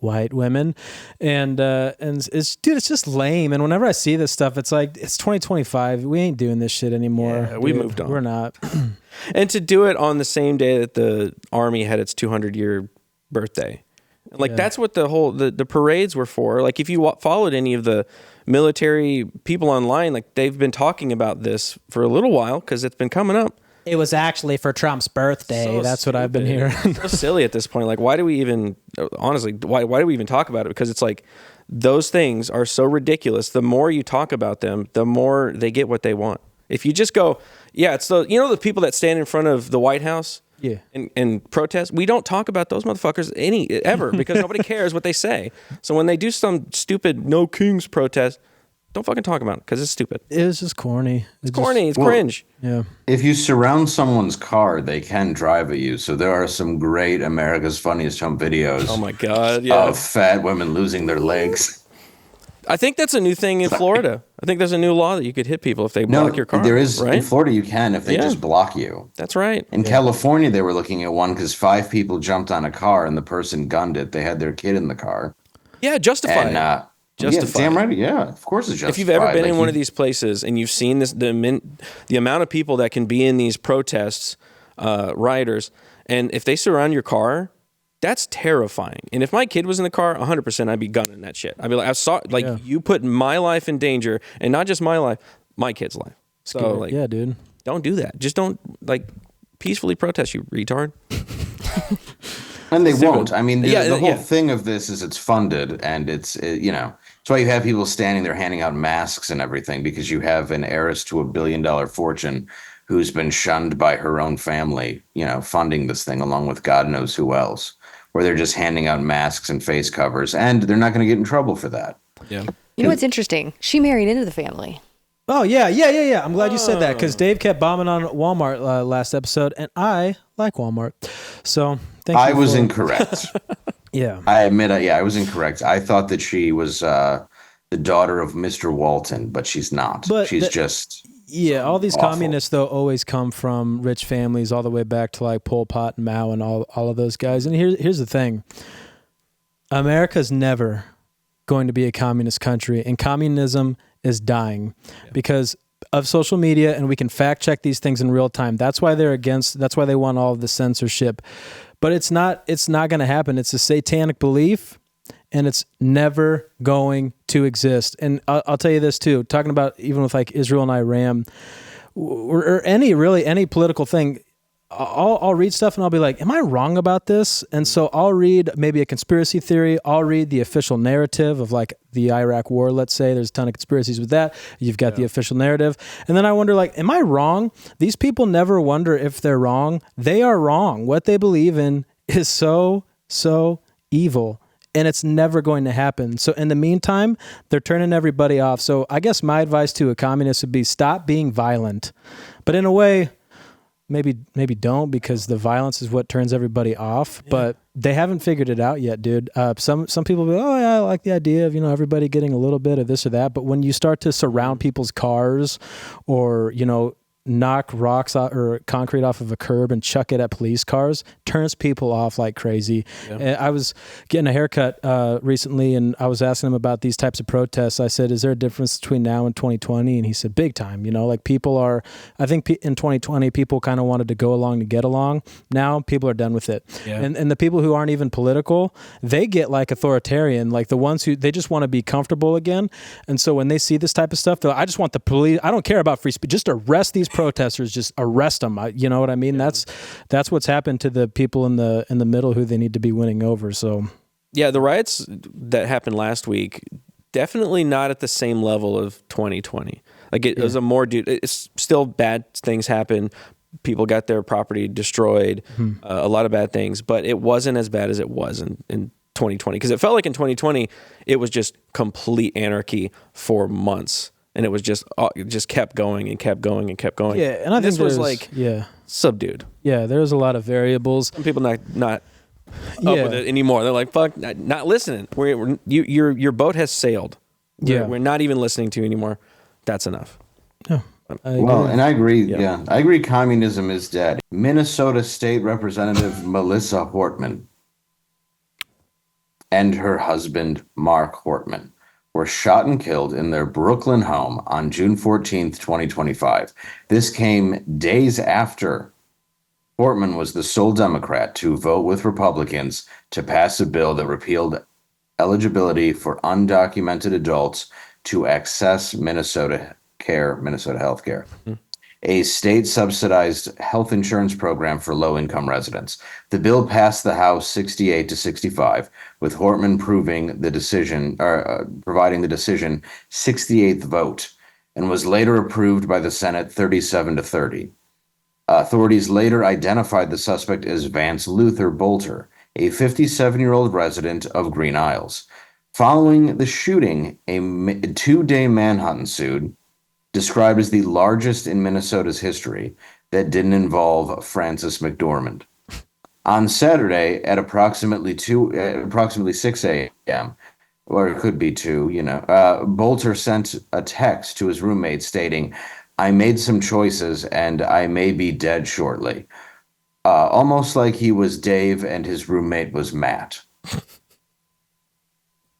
white women, and it's just lame. And whenever I see this stuff, it's like it's 2025. We ain't doing this shit anymore. Yeah, we moved on. We're not. And to do it on the same day that the Army had its 200-year birthday. Like, that's what the parades were for. Like, if you followed any of the military people online, like, they've been talking about this for a little while because it's been coming up. It was actually for Trump's birthday. So That's what I've been hearing. So silly at this point. Like, why do we even, honestly, why do we even talk about it? Because it's like, those things are so ridiculous. The more you talk about them, the more they get what they want. If you just go, yeah, it's the people that stand in front of the White House and protest, we don't talk about those motherfuckers ever because nobody cares what they say. So when they do some stupid no kings protest, don't fucking talk about it because it's stupid. It was just corny. It's corny. It's cringe. Yeah. If you surround someone's car, they can drive at you. So there are some great America's Funniest Home Videos. Oh my God. Yeah. Of fat women losing their legs. I think that's a new thing in Florida. I think there's a new law that you could hit people if they block your car. There is right? in Florida. You can if they just block you. That's right. In California, they were looking at one because 5 people jumped on a car and the person gunned it. They had their kid in the car. Yeah, justified. And, justified. Yeah, damn right. Yeah, of course it's justified. If you've ever been in one of these places and you've seen this, the amount of people that can be in these protests, rioters, and if they surround your car, that's terrifying. And if my kid was in the car, 100% I'd be gunning that shit. I'd be like, you put my life in danger, and not just my life, my kid's life. So like, yeah, dude, don't do that. Just don't peacefully protest, you retard. And they won't. I mean, the whole yeah. thing of this is it's funded, and it's that's why you have people standing there handing out masks and everything, because you have an heiress to $1 billion fortune who's been shunned by her own family, funding this thing along with God knows who else, where they're just handing out masks and face covers, and they're not going to get in trouble for that. Yeah. You know what's interesting? She married into the family. Oh, yeah. I'm glad you said that because Dave kept bombing on Walmart last episode, and I like Walmart. So thank you. I was incorrect. Yeah. I admit, I was incorrect. I thought that she was the daughter of Mr. Walton, but she's not. But she's just... Yeah, all these awful. communists, though, always come from rich families all the way back to like Pol Pot and Mao and all of those guys. And here's the thing. America's never going to be a communist country, and communism is dying because of social media, and we can fact check these things in real time. That's why that's why they want all of the censorship. But it's not going to happen. It's a satanic belief, and it's never going to exist. And I'll tell you this too, talking about even with like Israel and Iran or any political thing, I'll read stuff and I'll be like, am I wrong about this? And so I'll read maybe a conspiracy theory. I'll read the official narrative of like the Iraq war, let's say. There's a ton of conspiracies with that. You've got the official narrative. And then I wonder, like, am I wrong? These people never wonder if they're wrong. They are wrong. What they believe in is so evil. And it's never going to happen. So in the meantime, they're turning everybody off. So I guess my advice to a communist would be stop being violent. But in a way, maybe don't, because the violence is what turns everybody off. Yeah. But they haven't figured it out yet, dude. Some people will be, oh yeah, I like the idea of, everybody getting a little bit of this or that. But when you start to surround people's cars or, knock rocks or concrete off of a curb and chuck it at police cars, turns people off like crazy. Yeah. I was getting a haircut recently, and I was asking him about these types of protests. I said, is there a difference between now and 2020? And he said, big time. Like people are, I think in 2020, people kind of wanted to go along to get along. Now people are done with it. Yeah. And the people who aren't even political, they get like authoritarian, like the ones who, they just want to be comfortable again. And so when they see this type of stuff, they're like, I just want the police, I don't care about free speech, just arrest these protesters, just arrest them. You know what I mean? Yeah. That's what's happened to the people in the middle who they need to be winning over. So yeah, the riots that happened last week, definitely not at the same level of 2020. Like it was it's still bad things happen. People got their property destroyed, a lot of bad things, but it wasn't as bad as it was in 2020. Because it felt like in 2020, it was just complete anarchy for months. And it was just kept going and kept going and kept going. Yeah, and I think this was like subdued. Yeah, there's a lot of variables. Some people not up with it anymore. They're like, "Fuck, not listening. Your boat has sailed. We're not even listening to you anymore. That's enough." Yeah. And I agree. Yeah, I agree. Communism is dead. Minnesota State Representative Melissa Hortman and her husband Mark Hortman were shot and killed in their Brooklyn home on June 14th, 2025. This came days after Hortman was the sole Democrat to vote with Republicans to pass a bill that repealed eligibility for undocumented adults to access Minnesota health care, a state-subsidized health insurance program for low-income residents. The bill passed the House 68-65, with Hortman providing the decision 68th vote, and was later approved by the Senate 37-30. Authorities later identified the suspect as Vance Luther Bolter, a 57-year-old resident of Green Isles. Following the shooting, a two-day manhunt ensued, described as the largest in Minnesota's history, that didn't involve Francis McDormand. On Saturday at approximately 6 a.m., or it could be 2, Bolter sent a text to his roommate stating, "I made some choices and I may be dead shortly." Almost like he was Dave and his roommate was Matt.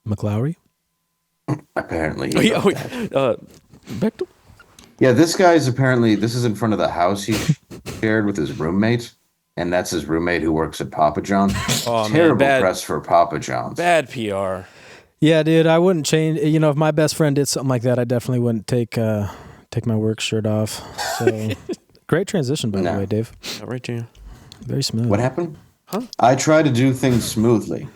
McLowry? Apparently. Bechtel? Yeah, this guy's apparently, this is in front of the house he shared with his roommate, and that's his roommate who works at Papa John's. Oh, terrible press for Papa John's. Bad PR. Yeah, dude, I wouldn't change. If my best friend did something like that, I definitely wouldn't take my work shirt off. So, great transition, by the way, Dave. Right to you. Very smooth. What happened? Huh? I try to do things smoothly.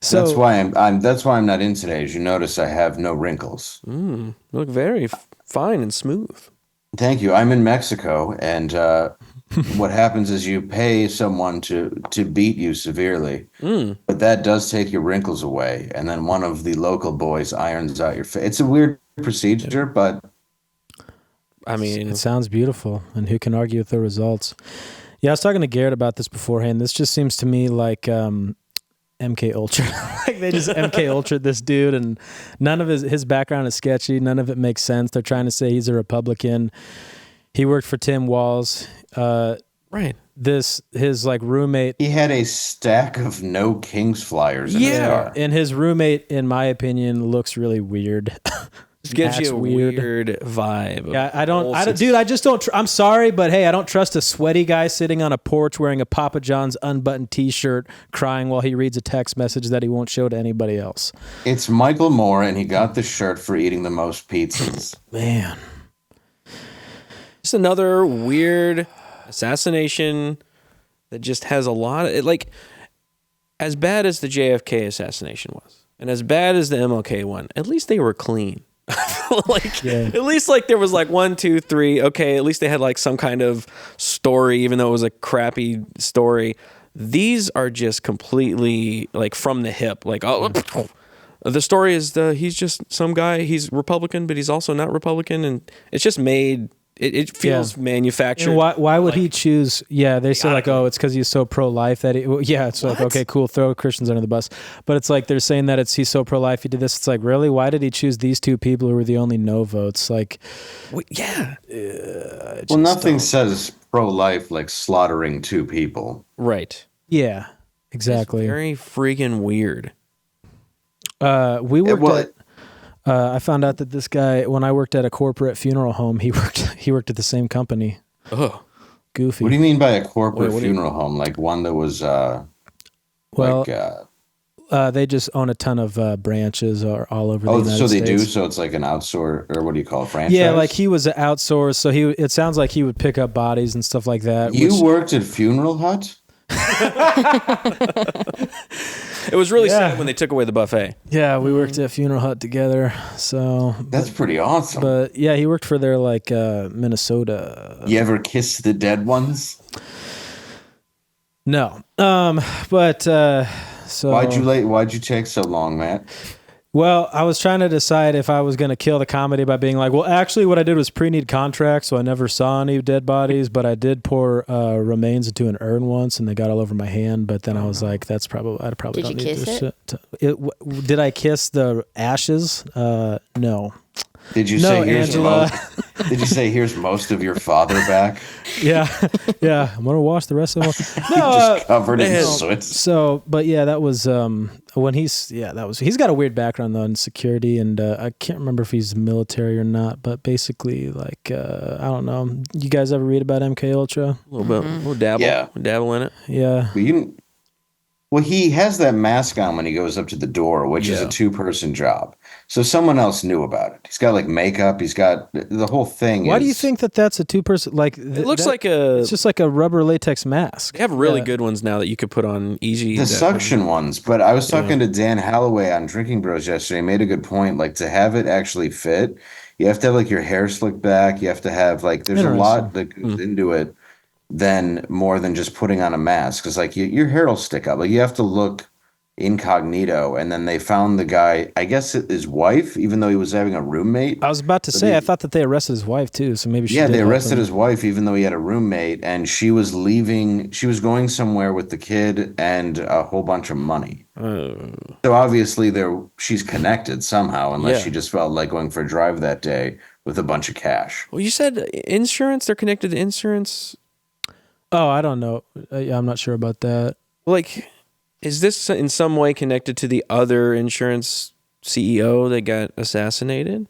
So that's why I'm not in today. As you notice, I have no wrinkles. Look very fine and smooth. Thank you. I'm in Mexico, and what happens is you pay someone to beat you severely, but that does take your wrinkles away, and then one of the local boys irons out your face. It's a weird procedure, but I mean, it sounds beautiful, and who can argue with the results? Yeah, I was talking to Garrett about this beforehand. This just seems to me like MKUltra. Like they just MKUltra this dude, and none of his background is sketchy. None of it makes sense. They're trying to say he's a Republican. He worked for Tim Walz. Right. His like roommate. He had a stack of No Kings flyers in his car. And his roommate, in my opinion, looks really weird. It gives you a weird vibe. Yeah, I just don't. I'm sorry, but hey, I don't trust a sweaty guy sitting on a porch wearing a Papa John's unbuttoned T-shirt, crying while he reads a text message that he won't show to anybody else. It's Michael Moore, and he got the shirt for eating the most pizzas. Man, just another weird assassination that just has a lot of like, as bad as the JFK assassination was, and as bad as the MLK one, at least they were clean. At least like there was like 1, 2, 3. Okay, at least they had like some kind of story, even though it was a crappy story. These are just completely like from the hip. Like, oh, the story is he's just some guy. He's Republican, but he's also not Republican, and it's just made. It feels manufactured. And why would he choose? Yeah, they say like, oh, it's because he's so pro-life that it's like, okay, cool, throw Christians under the bus. But it's like they're saying that he's so pro-life he did this. It's like, really? Why did he choose these two people who were the only no votes? Like, well, nothing says pro-life like slaughtering 2 people. Right. Yeah, exactly. It's very freaking weird. We worked I found out that this guy, when I worked at a corporate funeral home, he worked at the same company. Oh, goofy. What do you mean by a corporate funeral home? Like one that was they just own a ton of branches all over the United States. Oh, so they do? So it's like an outsource, or what do you call it, franchise? Yeah, like he was outsourced, so it sounds like he would pick up bodies and stuff like that. You worked at Funeral Hut? It was really sad when they took away the buffet. Yeah, we worked at Funeral Hut together. So that's pretty awesome. But yeah, he worked for their like Minnesota. You ever kiss the dead ones? No. But so why'd you take so long, Matt? Well, I was trying to decide if I was going to kill the comedy by being like, well, actually what I did was pre-need contract, so I never saw any dead bodies, but I did pour remains into an urn once, and they got all over my hand. But then I was like, I probably did don't you need kiss this shit. Did I kiss the ashes? No. Did you Did you say here's most of your father back? Yeah. I'm gonna wash the rest of them. Just covered in soot. So, but yeah, that was when he's got a weird background though in security, and I can't remember if he's military or not. But basically, like I don't know. You guys ever read about MKUltra? A little bit, we'll dabble in it. Yeah. Well, he has that mask on when he goes up to the door, which is a 2-person job. So someone else knew about it. He's got like makeup. He's got the whole thing. Why do you think that's a 2-person? Like it looks it's just like a rubber latex mask. They have really good ones now that you could put on easy. The suction ones. But I was talking to Dan Holloway on Drinking Bros yesterday. He made a good point. Like to have it actually fit, you have to have like your hair slicked back. You have to have like there's a lot that goes into it. Than more than just putting on a mask, because like your hair will stick up. Like you have to look incognito. And then they found the guy, I guess his wife, even though he was having a roommate. I was about to say, I thought that they arrested his wife too. So maybe they arrested his wife, even though he had a roommate, and she was leaving. She was going somewhere with the kid and a whole bunch of money. So obviously she's connected somehow, unless she just felt like going for a drive that day with a bunch of cash. Well, you said insurance. They're connected to insurance. Oh, I don't know. I'm not sure about that. Like, is this in some way connected to the other insurance CEO that got assassinated?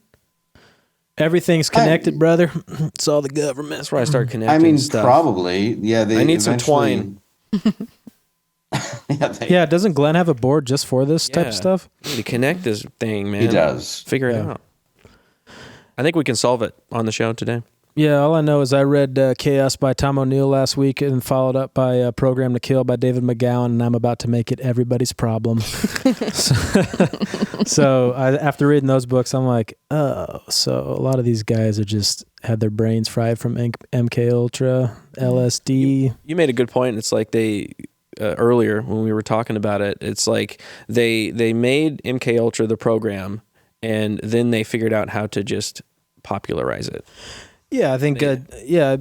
Everything's connected, brother. It's all the government. That's where I start connecting stuff. Probably. Yeah, I need some twine. Doesn't Glenn have a board just for this type of stuff? I need to connect this thing, man. He does. Figure it out. I think we can solve it on the show today. Yeah, all I know is I read Chaos by Tom O'Neill last week and followed up by Program to Kill by David McGowan, and I'm about to make it everybody's problem. So after reading those books, I'm like, oh, so a lot of these guys are just had their brains fried from MKUltra, LSD. You made a good point. It's like they... earlier when we were talking about it, it's like they made MKUltra the program, and then they figured out how to just popularize it. Yeah, I think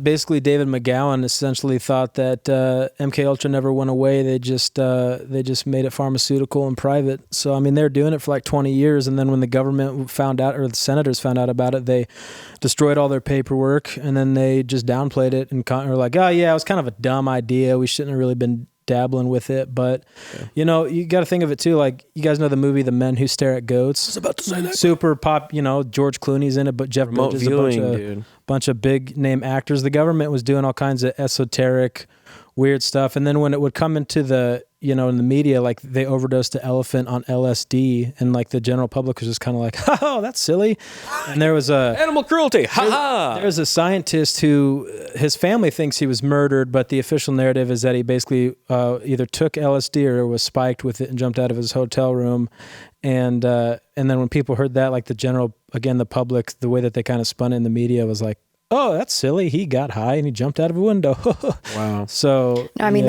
basically David McGowan essentially thought that MKUltra never went away. They just made it pharmaceutical and private. So I mean, they're doing it for like 20 years, and then when the government found out, or the senators found out about it, they destroyed all their paperwork, and then they just downplayed it and were like, oh yeah, it was kind of a dumb idea. We shouldn't have really been dabbling with it. But you know, you got to think of it too, like you guys know the movie The Men Who Stare at Goats. I was about to say that. Super pop, you know, George Clooney's in it, but Jeff Bridges, a bunch of big name actors. The government was doing all kinds of esoteric weird stuff. And then when it would come into the, in the media, like they overdosed an elephant on LSD, and like the general public was just kind of like, oh, that's silly. And there was animal cruelty. Ha ha. There's a scientist who his family thinks he was murdered, but the official narrative is that he basically either took LSD or was spiked with it and jumped out of his hotel room. And then when people heard that, like the public, the way that they kind of spun it in the media was like, oh, that's silly. He got high and he jumped out of a window. Wow. So no, I mean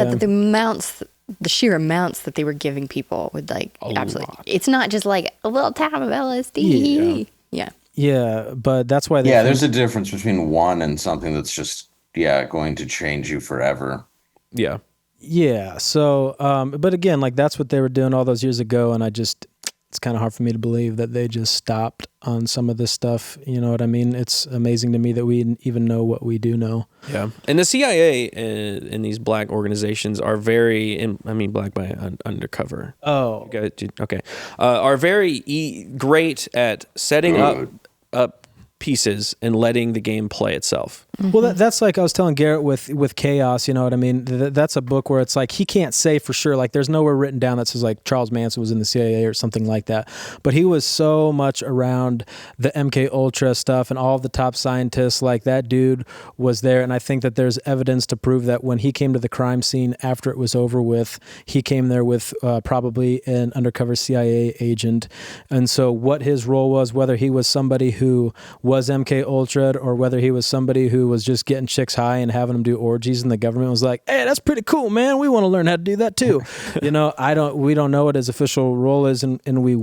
the sheer amounts that they were giving people would like absolutely. It's not just like a little tab of LSD. Yeah. Yeah, but that's why. There's a difference between one and something that's just going to change you forever. Yeah. Yeah. So, but again, like that's what they were doing all those years ago, and it's kind of hard for me to believe that they just stopped on some of this stuff. You know what I mean? It's amazing to me that we even know what we do know. Yeah. And the CIA and these black organizations are black by undercover. Oh. Okay. Are very great at setting up pieces and letting the game play itself. Mm-hmm. Well, that's like I was telling Garrett with Chaos, you know what I mean? That's a book where it's like he can't say for sure, like there's nowhere written down that says like Charles Manson was in the CIA or something like that. But he was so much around the MKUltra stuff and all of the top scientists, like that dude was there. And I think that there's evidence to prove that when he came to the crime scene after it was over with, he came there with probably an undercover CIA agent. And so what his role was, whether he was somebody who was MKUltra or whether he was somebody who was just getting chicks high and having them do orgies, and the government was like, hey, that's pretty cool, man. We want to learn how to do that too. We don't know what his official role is, and we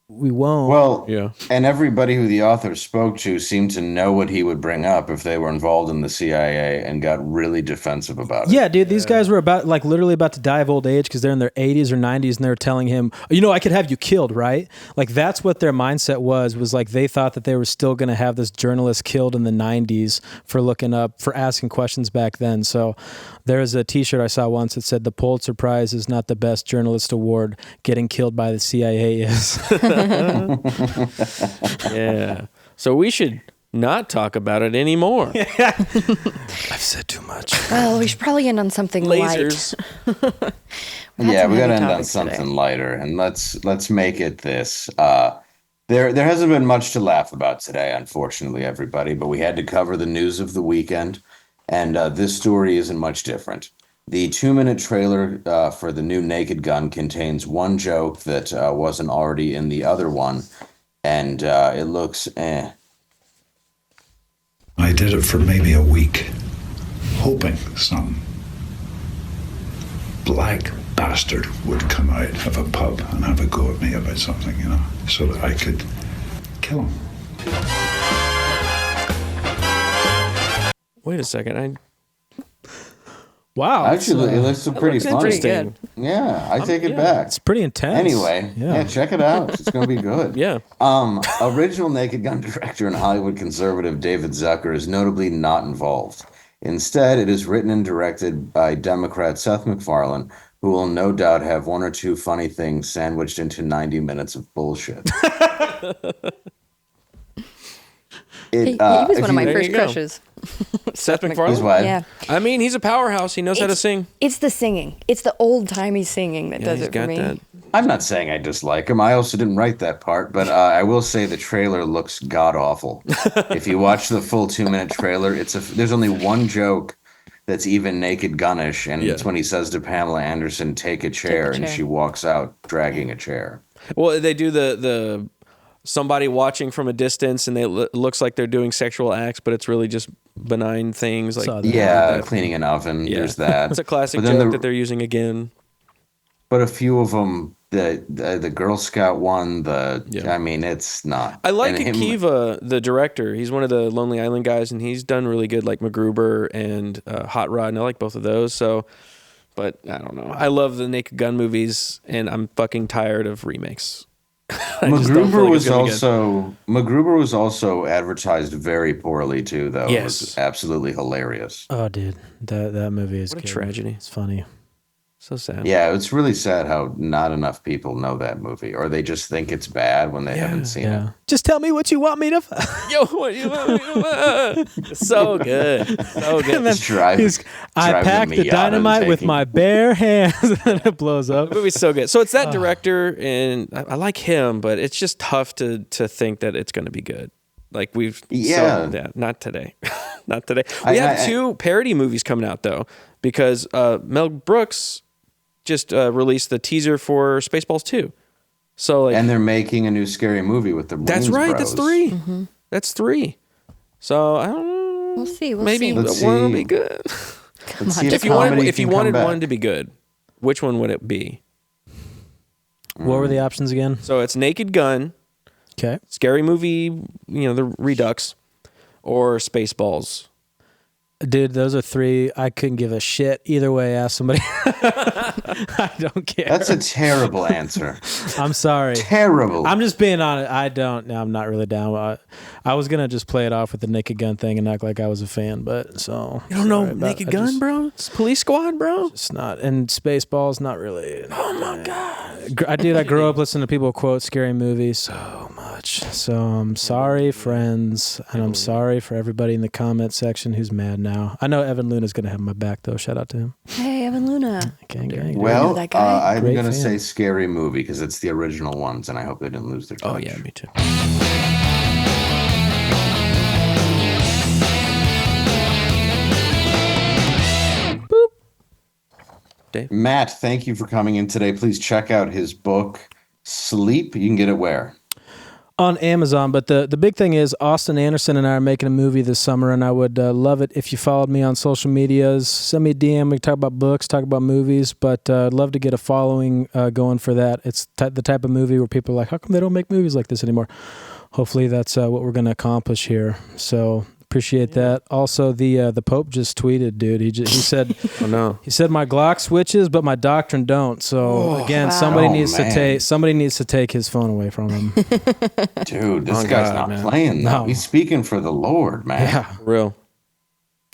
won't. Well, yeah. And everybody who the author spoke to seemed to know what he would bring up if they were involved in the CIA and got really defensive about it. Yeah, dude, these guys were literally about to die of old age because they're in their 80s or 90s and they were telling him, I could have you killed, right? Like that's what their mindset was like they thought that they were still going to have this journalist killed in the 90s for asking questions back then. So there's a t-shirt I saw once that said the Pulitzer Prize is not the best journalist award, getting killed by the CIA is. Yeah. So we should not talk about it anymore. I've said too much. Well, we should probably end on something Lasers. light. Yeah, we got to end on something lighter, and let's make it this. There hasn't been much to laugh about today, unfortunately, everybody, but we had to cover the news of the weekend, and this story isn't much different. The 2-minute trailer for the new Naked Gun contains one joke that wasn't already in the other one, and it looks eh. I did it for maybe a week, hoping some black bastard would come out of a pub and have a go at me about something, so that I could kill him. Wait a second, Wow. Actually, it looks pretty funny. Interesting. Yeah, I take it back. It's pretty intense. Anyway, yeah, check it out. It's going to be good. Yeah. Original Naked Gun director and Hollywood conservative David Zucker is notably not involved. Instead, it is written and directed by Democrat Seth MacFarlane, who will no doubt have one or two funny things sandwiched into 90 minutes of bullshit. He was one of my first crushes. Seth MacFarlane? He's what? Yeah. I mean, he's a powerhouse. He knows how to sing. It's the singing. It's the old-timey singing that does it for me. That. I'm not saying I dislike him. I also didn't write that part, but I will say the trailer looks god-awful. If you watch the full 2-minute trailer, there's only one joke that's even Naked Gun-ish, and it's when he says to Pamela Anderson, take a chair, and she walks out dragging a chair. Well, they do the somebody watching from a distance, and it looks like they're doing sexual acts, but it's really just benign things. Cleaning an oven. Yeah. There's that. It's a classic joke that they're using again. But a few of them, the Girl Scout one, I mean, it's not. I like Akiva, the director. He's one of the Lonely Island guys, and he's done really good, like MacGruber and Hot Rod, and I like both of those. So, but I don't know. I love the Naked Gun movies, and I'm fucking tired of remakes. MacGruber was also advertised very poorly too, though. Yes. It was absolutely hilarious. Oh, dude, that movie is what a tragedy. It's funny. So sad. Yeah, it's really sad how not enough people know that movie, or they just think it's bad when they haven't seen it. Just tell me what you want me to. Yo, what you want me to So good. So good. And then I packed the dynamite with my bare hands, and then it blows up. The movie's so good. So it's that director, and I like him, but it's just tough to think that it's going to be good. Like not today. Not today. We have 2 parody movies coming out, though, because Mel Brooks just released the teaser for Spaceballs 2. So, and they're making a new scary movie with the Wayans That's right. Bros. That's 3. Mm-hmm. That's 3. So I don't know. We'll see. Maybe one will be good. If you wanted one to be good, which one would it be? What were the options again? So it's Naked Gun. Okay. Scary Movie, the Redux, or Spaceballs. Dude, those are 3. I couldn't give a shit either way. Ask somebody. I don't care. That's a terrible answer. I'm sorry. Terrible. I'm just being honest. I'm not really down. I was going to just play it off with the Naked Gun thing and act like I was a fan, but so. You don't know Naked Gun, bro? It's Police Squad, bro? It's not. And Spaceballs, not really. Oh, my God. I grew up listening to people quote scary movies so much. So I'm sorry, friends. And I'm sorry for everybody in the comment section who's mad now. I know Evan Luna's going to have my back, though. Shout out to him. Hey, Evan Luna. Gang. Well, I'm Great going to fan. say Scary Movie because it's the original ones, and I hope they didn't lose their touch. Oh, yeah, me too. Dave? Matt, thank you for coming in today. Please check out his book, Sleep. You can get it where? On Amazon, but the big thing is Austin Anderson and I are making a movie this summer, and I would love it if you followed me on social medias. Send me a DM. We can talk about books, talk about movies, but I'd love to get a following going for that. It's the type of movie where people are like, how come they don't make movies like this anymore? Hopefully that's what we're going to accomplish here. So appreciate that. Also, the Pope just tweeted, dude. He said, "Oh no." He said my Glock switches, but my doctrine don't. So again, somebody needs to take his phone away from him. Dude, this guy's not playing. No, he's speaking for the Lord, man. Yeah, real.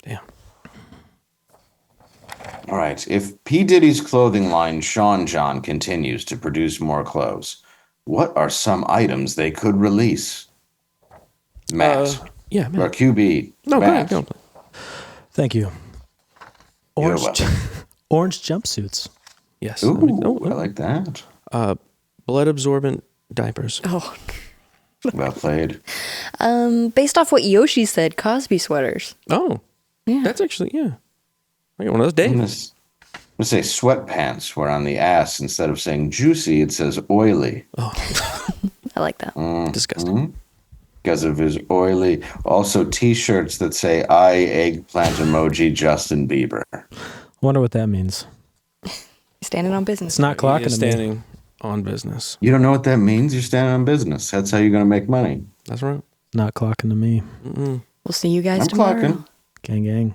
Damn. All right. If P. Diddy's clothing line Sean John continues to produce more clothes, what are some items they could release? Matt. Yeah, man. Or QB. No, Matt. go ahead. Thank you. Orange jumpsuits. Yes. Ooh, I like that. Blood absorbent diapers. Oh. Well played. Based off what Yoshi said, Cosby sweaters. Oh. Yeah. That's actually, I got one of those days. I'm going to say sweatpants, where on the ass, instead of saying juicy, it says oily. Oh. I like that. Disgusting. Because of his oily. Also, T-shirts that say "I eggplant emoji Justin Bieber." Wonder what that means. Standing on business. It's not clocking to me. Standing on business. You don't know what that means? You're standing on business. That's how you're going to make money. That's right. Not clocking to me. We'll see you guys I'm tomorrow. clocking. Gang.